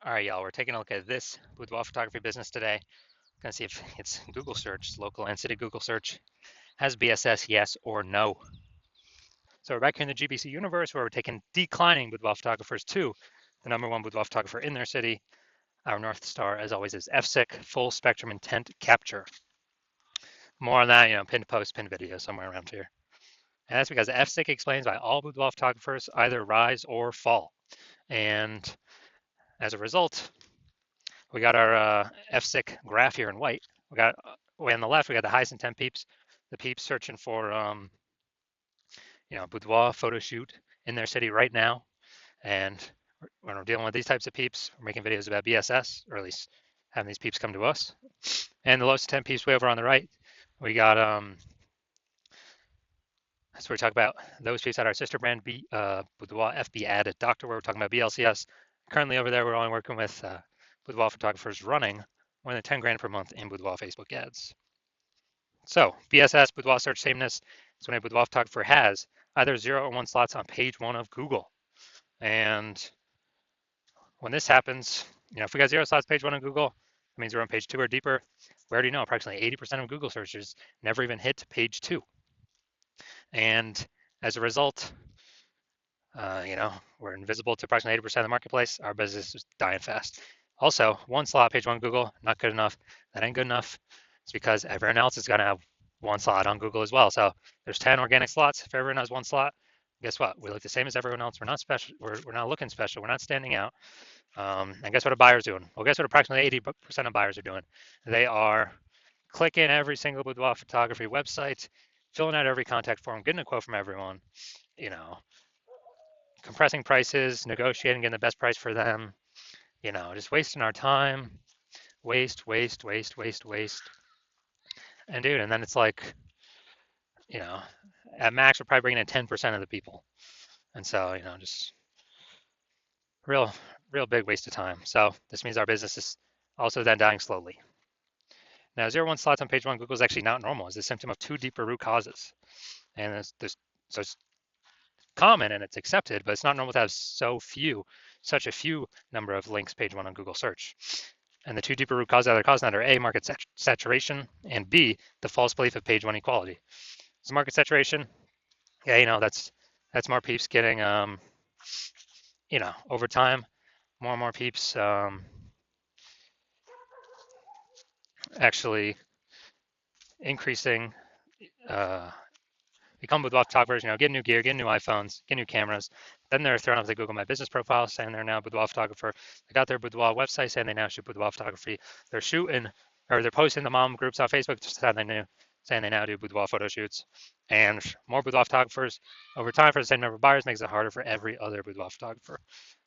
All right, y'all, we're taking a look at this boudoir photography business today. Gonna see if its Google search, local and city Google search, has BSS, yes or no. So we're back here in the GBC universe where we're taking declining boudoir photographers to the #1 boudoir photographer in their city. Our North Star, as always, is FSIC, full spectrum intent capture. More on that, pinned post, pinned video somewhere around here. And that's because FSIC explains why all boudoir photographers either rise or fall. And as a result, we got our FSIC graph here in white. We got way on the left, we got the highest intent peeps, the peeps searching for boudoir photo shoot in their city right now. And when we're dealing with these types of peeps, we're making videos about BSS, or at least having these peeps come to us. And the lowest intent peeps way over on the right, we got so we talk about those peeps at our sister brand Boudoir FB Added Doctor, where we're talking about BLCS. Currently over there, we're only working with boudoir photographers running more than 10 grand per month in boudoir Facebook ads. So BSS, boudoir search sameness, is when a boudoir photographer has either 0 or 1 slots on page 1 of Google. And when this happens, if we got 0 slots page 1 on Google, that means we're on page 2 or deeper. We already know approximately 80% of Google searches never even hit page 2. And as a result, we're invisible to approximately 80% of the marketplace. Our business is dying fast. Also, 1 slot page 1 Google, not good enough. That ain't good enough. It's because everyone else is going to have 1 slot on Google as well. So there's 10 organic slots. If everyone has 1 slot, guess what? We look the same as everyone else. We're not special. We're not looking special. We're not standing out. And guess what a buyer's doing? Well, guess what approximately 80% of buyers are doing? They are clicking every single boudoir photography website, filling out every contact form, getting a quote from everyone, compressing prices, negotiating, getting the best price for them, just wasting our time, waste. And dude, and then it's like, at max, we're probably bringing in 10% of the people. And so, just real big waste of time. So this means our business is also then dying slowly. Now, 0-1 slots on page 1 Google is actually not normal. It's a symptom of 2 deeper root causes. And so it's common and it's accepted, but it's not normal to have such a few number of links page 1 on Google search. And the 2 deeper root causes that are causing that are A, market saturation, and B, the false belief of page 1 equality. So market saturation, yeah, that's more peeps getting, over time, more and more peeps actually increasing, become boudoir photographers, get new gear, get new iPhones, get new cameras. Then they're thrown up the Google My Business profile saying they're now a boudoir photographer. They got their boudoir website saying they now shoot boudoir photography. They're posting the mom groups on Facebook saying they now do boudoir photo shoots. And more boudoir photographers over time for the same number of buyers makes it harder for every other boudoir photographer.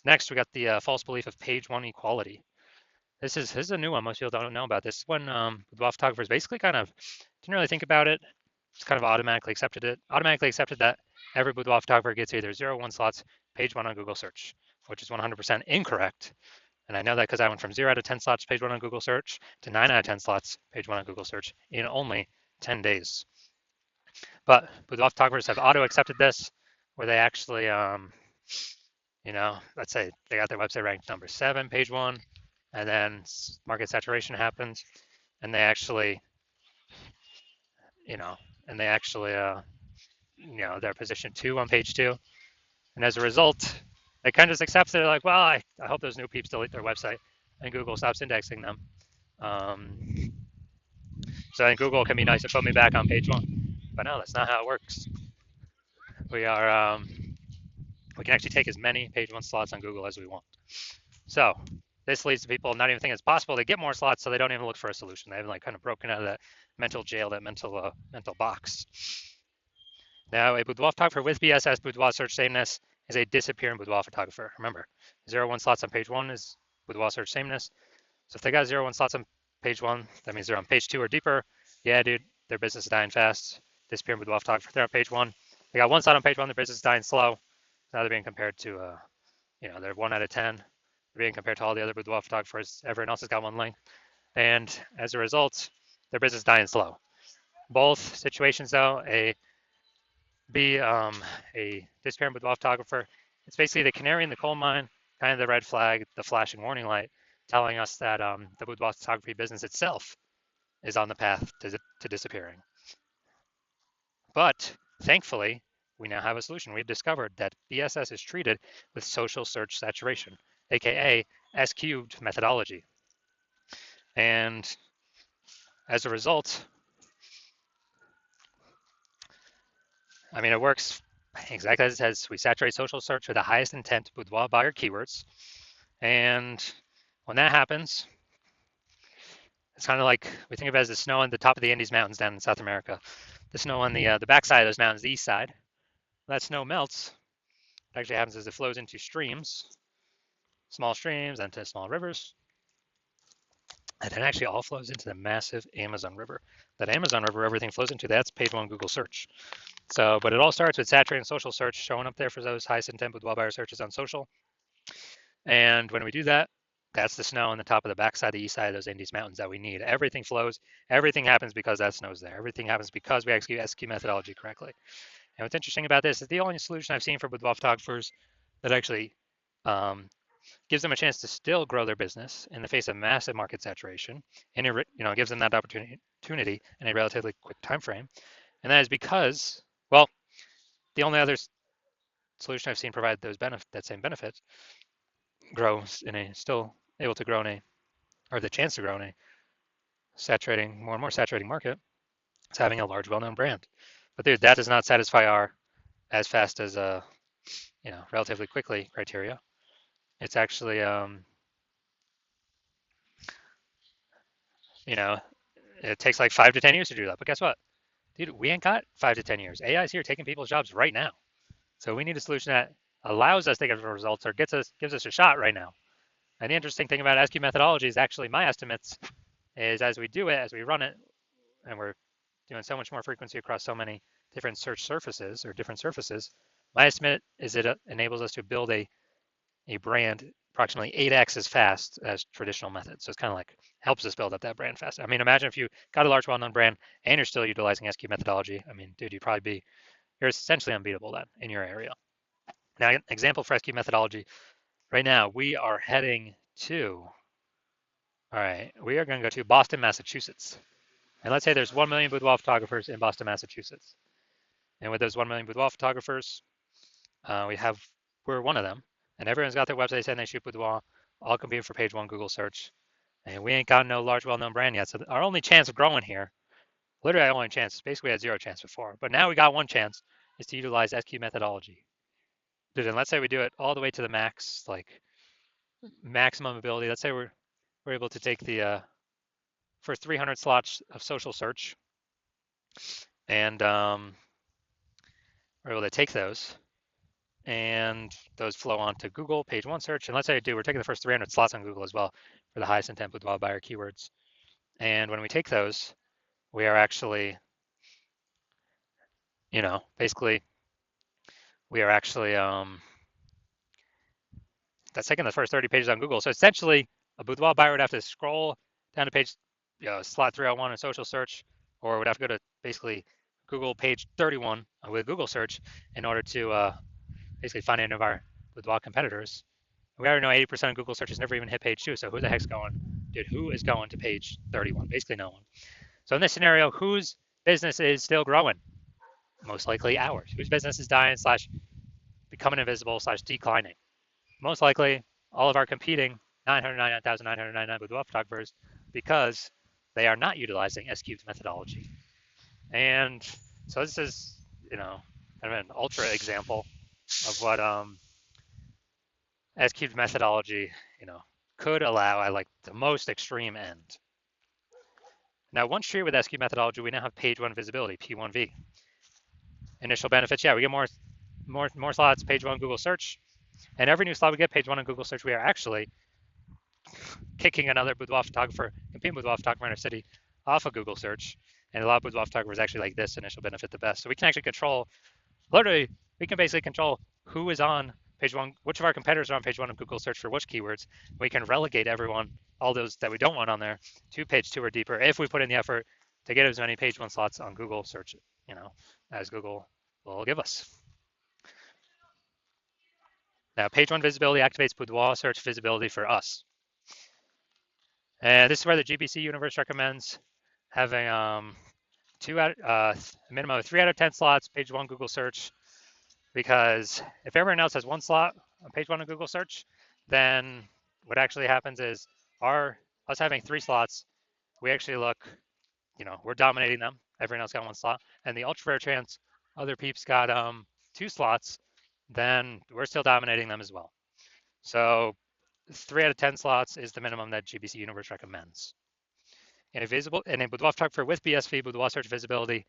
Next, we got the false belief of page 1 equality. This is a new one. Most people don't know about this. When boudoir photographers basically kind of didn't really think about it. Just kind of automatically accepted that every boudoir photographer gets either 0 or 1 slots page 1 on Google search, which is 100% incorrect. And I know that because I went from 0 out of 10 slots page 1 on Google search to 9 out of 10 slots page 1 on Google search in only 10 days. But boudoir photographers have auto accepted this, where they actually, let's say they got their website ranked number 7 page 1, and then market saturation happens, and they actually, they're position 2 on page 2. And as a result, they kind of just accept it. They're like, well, I hope those new peeps delete their website and Google stops indexing them. So then Google can be nice and put me back on page 1. But no, that's not how it works. We can actually take as many page 1 slots on Google as we want. So this leads to people not even thinking it's possible. They get more slots, so they don't even look for a solution. They haven't kind of broken out of that mental jail, that mental box. Now, a boudoir photographer with BSS, boudoir search sameness, is a disappearing boudoir photographer. Remember, 0-1 slots on page 1 is boudoir search sameness. So if they got 0-1 slots on page 1, that means they're on page 2 or deeper. Yeah, dude, their business is dying fast. Disappearing boudoir photographer, they're on page 1. They got 1 slot on page 1, their business is dying slow. Now they're being compared to, they're 1 out of 10. They're being compared to all the other boudoir photographers. Everyone else has got 1 link. And as a result, their business is dying slow. Both situations, though, a disappearing boudoir photographer, it's basically the canary in the coal mine kind of the red flag, the flashing warning light, telling us that the boudoir photography business itself is on the path to disappearing. But thankfully, we now have a solution. We've discovered that BSS is treated with social search saturation, aka S cubed methodology. And as a result, I mean, it works exactly as it says. We saturate social search with the highest intent boudoir buyer keywords. And when that happens, it's kind of like we think of it as the snow on the top of the Andes Mountains down in South America. The snow on the backside of those mountains, the east side. When that snow melts, what actually happens is it flows into streams, small streams, into small rivers, and it actually all flows into the massive Amazon River. That Amazon River, everything flows into, that's page one Google search. So, but it all starts with saturating social search, showing up there for those highest intent boudoir buyer searches on social. And when we do that, that's the snow on the top of the backside, the east side of those Andes Mountains that we need. Everything flows. Everything happens because that snow's there. Everything happens because we execute SQ methodology correctly. And what's interesting about this is the only solution I've seen for boudoir photographers that actually gives them a chance to still grow their business in the face of massive market saturation, and it gives them that opportunity in a relatively quick time frame. And that is because, well, the only other solution I've seen provide that same benefit grows in a still able to grow in a, or the chance to grow in a saturating, more and more saturating market, is having a large, well-known brand. But dude, that does not satisfy our as fast as relatively quickly criteria. It's actually it takes like 5 to 10 years to do that. But guess what? Dude, we ain't got 5 to 10 years. AI is here taking people's jobs right now. So we need a solution that allows us to get results or gives us a shot right now. And the interesting thing about SQ methodology is actually my estimates is as we do it, as we run it, and we're doing so much more frequency across so many different search surfaces or different surfaces, my estimate is it enables us to build a brand approximately 8x as fast as traditional methods. So it's kind of like helps us build up that brand fast. I mean, imagine if you got a large, well-known brand and you're still utilizing SQ methodology. I mean, dude, you're essentially unbeatable then in your area. Now, an example for SQ methodology. Right now, we are heading to, all right, we are going to go to Boston, Massachusetts. And let's say there's 1 million boudoir photographers in Boston, Massachusetts. And with those 1 million boudoir photographers, we're one of them. And everyone's got their website saying they shoot boudoir, all competing for page one Google search. And we ain't got no large, well-known brand yet. So our only chance of growing here, literally our only chance, basically we had zero chance before. But now we got one chance, is to utilize SQ methodology. Dude, and let's say we do it all the way to the max, like maximum ability. Let's say we're able to take the first 300 slots of social search, and we're able to take those, and those flow onto Google page one search. And let's say we're taking the first 300 slots on Google as well for the highest intent boudoir buyer keywords. And when we take those, we are actually, basically, we are actually that's taking the first 30 pages on Google. So essentially, a boudoir buyer would have to scroll down to page, slot 301 in social search, or would have to go to basically Google page 31 with Google search in order to basically find any of our boudoir competitors. We already know 80% of Google searches never even hit page 2. So who the heck's going? Dude, who is going to page 31? Basically no one. So in this scenario, whose business is still growing? Most likely ours. Whose business is dying / becoming invisible / declining? Most likely all of our competing 999,999 boudoir photographers because they are not utilizing S-cubed methodology. And so this is, kind of an ultra example of what S-cubed methodology, could allow at like the most extreme end. Now, once treated with S-cubed methodology, we now have page one visibility, P1V. Initial benefits, we get more slots, page one Google search. And every new slot we get, page one on Google search, we are actually kicking another boudoir photographer, competing boudoir photographer in our city off of Google search. And a lot of boudoir photographers actually like this initial benefit the best. So we can actually we can basically control who is on page one, which of our competitors are on page one of Google search for which keywords. We can relegate all those that we don't want on there, to page two or deeper if we put in the effort to get as many page one slots on Google search, as Google will give us. Now, page one visibility activates Boudoir search visibility for us. And this is where the GBC universe recommends having a minimum of 3 out of 10 slots, page one Google search, because if everyone else has one slot on page one of Google search, then what actually happens is us having 3 slots, we actually look, we're dominating them. Everyone else got one slot, and the ultra rare chance other peeps got 2 slots, then we're still dominating them as well. So 3 out of 10 slots is the minimum that GBC Universe recommends. And a boudoir photographer with BSV, boudoir search visibility,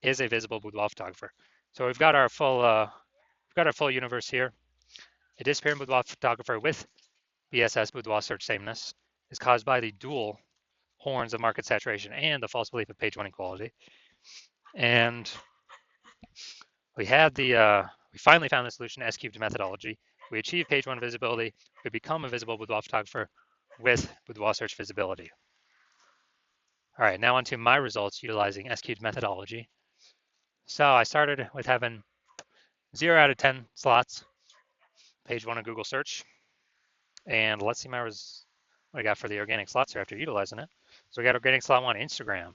is a visible boudoir photographer. So we've got our full universe here. A disappearing boudoir photographer with BSS, boudoir search sameness, is caused by the dual horns of market saturation and the false belief of page one equality. And we finally found the solution to S-cubed methodology. We achieve page one visibility. We become a visible boudoir photographer with boudoir search visibility. All right, now onto my results utilizing S-cubed methodology. So I started with having 0 out of 10 slots, page one of Google search. And let's see what I got for the organic slots here after utilizing it. So we got organic slot 1, Instagram,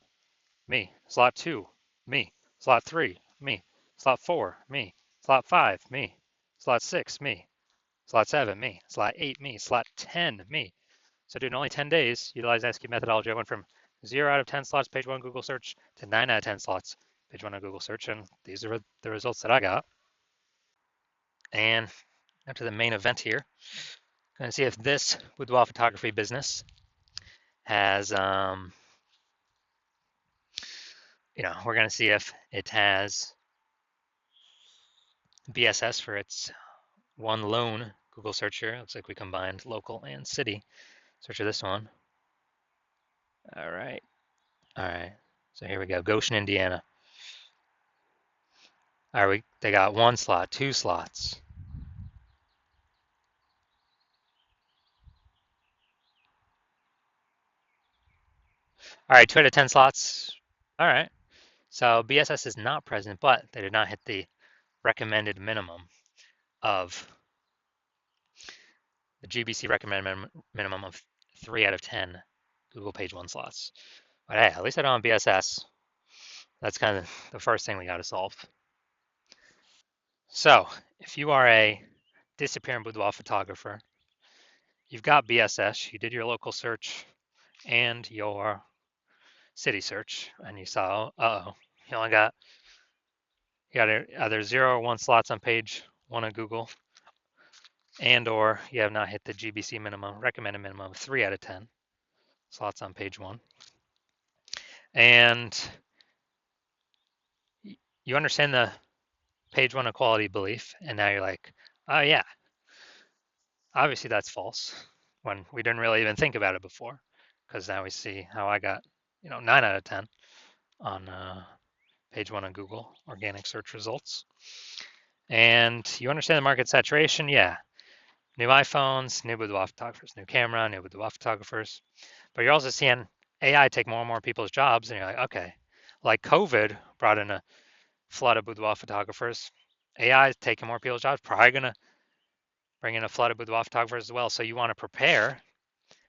me. Slot 2, me. Slot 3, me. Slot 4, me. Slot 5, me. Slot 6, me. Slot 7, me. Slot 8, me. Slot 10, me. So dude, in only 10 days, utilizing SQ methodology, I went from 0 out of 10 slots page one Google search to 9 out of 10 slots page one on Google search, and these are the results that I got. And after the main event here, I'm going to see if this boudoir photography business has, we're going to see if it has BSS for its one lone Google search here. Looks like we combined local and city. Search for this one. All right. So here we go. Goshen, Indiana. All right, they got 1 slot, 2 slots. All right, 2 out of 10 slots. All right. So BSS is not present, but they did not hit the recommended minimum of the GBC recommended minimum of 3 out of 10 Google page one slots. But hey, at least I don't have BSS. That's kind of the first thing we got to solve. So if you are a disappearing boudoir photographer, you've got BSS, you did your local search and your city search, and you saw, you only got either 0 or 1 slots on page one of Google, and or you have not hit the GBC minimum, recommended minimum of 3 out of 10 slots on page one. And you understand the page one equality belief, and now you're like, oh yeah, obviously that's false, when we didn't really even think about it before, because now we see how I got 9 out of 10 on page one of Google organic search results. And you understand the market saturation, yeah. New iPhones, new boudoir photographers, new camera, new boudoir photographers. But you're also seeing AI take more and more people's jobs, and you're like, okay, like COVID brought in a flood of boudoir photographers. AI is taking more people's jobs, probably going to bring in a flood of boudoir photographers as well. So you want to prepare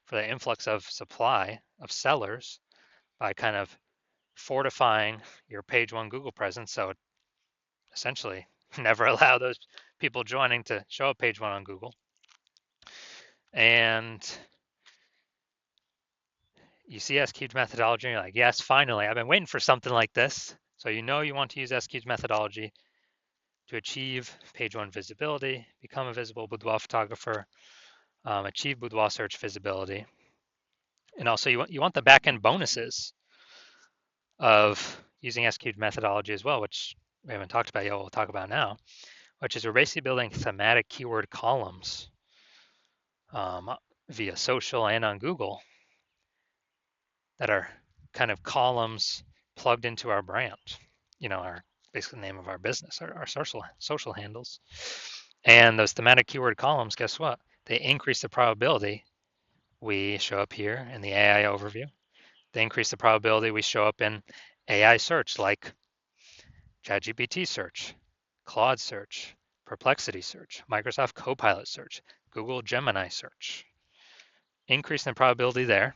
for the influx of supply of sellers by kind of fortifying your page one Google presence. So essentially never allow those people joining to show up page one on Google. And you see S-cubed methodology, and you're like, yes, finally, I've been waiting for something like this. So you want to use S-cubed methodology to achieve page one visibility, become a visible boudoir photographer, achieve boudoir search visibility. And also you want the back-end bonuses of using S-cubed methodology as well, which we haven't talked about yet, we'll talk about now, which is we're basically building thematic keyword columns via social and on Google that are kind of columns plugged into our brand, our basically name of our business, our social handles. And those thematic keyword columns, guess what? They increase the probability we show up here in the AI overview. They increase the probability we show up in AI search like ChatGPT search, Claude search, Perplexity search, Microsoft Copilot search, Google Gemini search. Increase in the probability there.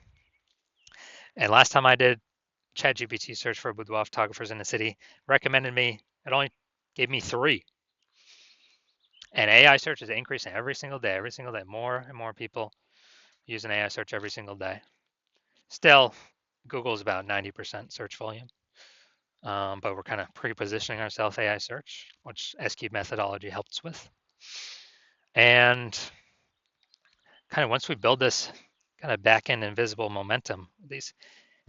And last time I did ChatGPT search for boudoir photographers in the city, recommended me, it only gave me 3. And AI search is increasing every single day, more and more people use an AI search every single day. Still, Google is about 90% search volume, but we're kind of pre-positioning ourselves AI search, which S-Cube methodology helps with. And kind of once we build this kind of back-end invisible momentum, these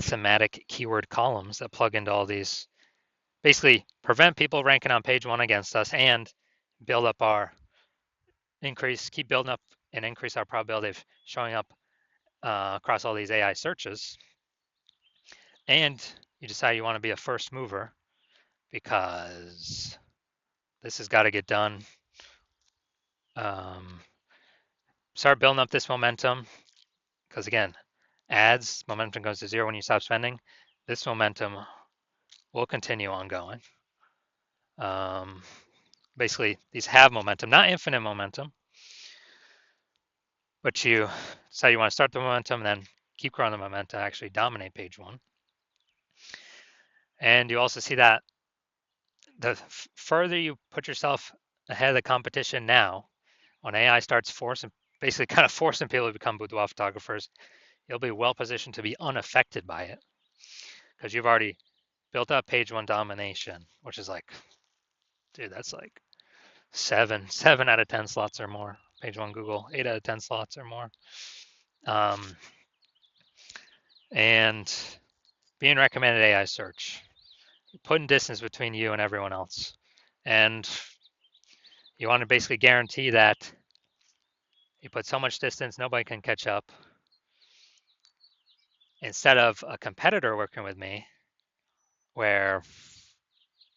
thematic keyword columns that plug into all these, basically prevent people ranking on page 1 against us and build up our keep building up and increase our probability of showing up across all these AI searches. And you decide you want to be a first mover because this has got to get done. Start building up this momentum because again, ads, momentum goes to 0 when you stop spending. This momentum will continue ongoing. Basically, these have momentum, not infinite momentum, but you decide you want to start the momentum and then keep growing the momentum, actually dominate page 1. And you also see that the further you put yourself ahead of the competition now, when AI starts basically kind of forcing people to become boudoir photographers, you'll be well positioned to be unaffected by it because you've already built up page 1 domination, which is like, dude, that's like 7 out of 10 slots or more. Page 1 Google, 8 out of 10 slots or more. And being recommended AI search, putting distance between you and everyone else. And you want to basically guarantee that you put so much distance, nobody can catch up. Instead of a competitor working with me, where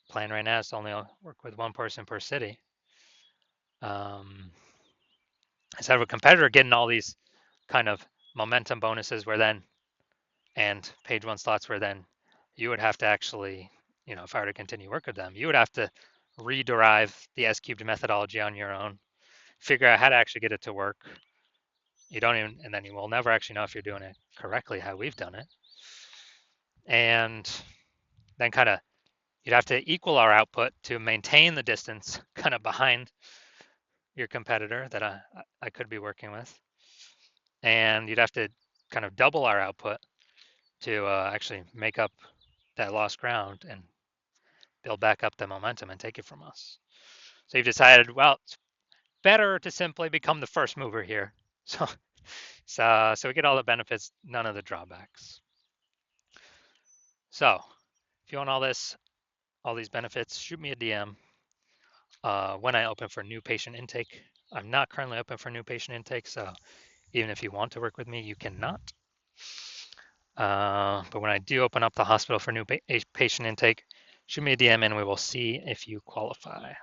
plan right now is to only work with 1 person per city. Instead of a competitor getting all these kind of momentum bonuses and page 1 slots where then you would have to actually, if I were to continue work with them, you would have to rederive the S-cubed methodology on your own, figure out how to actually get it to work. And then you will never actually know if you're doing it correctly, how we've done it. And then kind of, you'd have to equal our output to maintain the distance kind of behind your competitor that I could be working with. And you'd have to kind of double our output to actually make up that lost ground and build back up the momentum and take it from us. So you've decided, well, it's better to simply become the first mover here. So we get all the benefits, none of the drawbacks. So if you want all these benefits, shoot me a DM when I open for new patient intake. I'm not currently open for new patient intake, so even if you want to work with me, you cannot. But when I do open up the hospital for new patient intake, shoot me a DM and we will see if you qualify.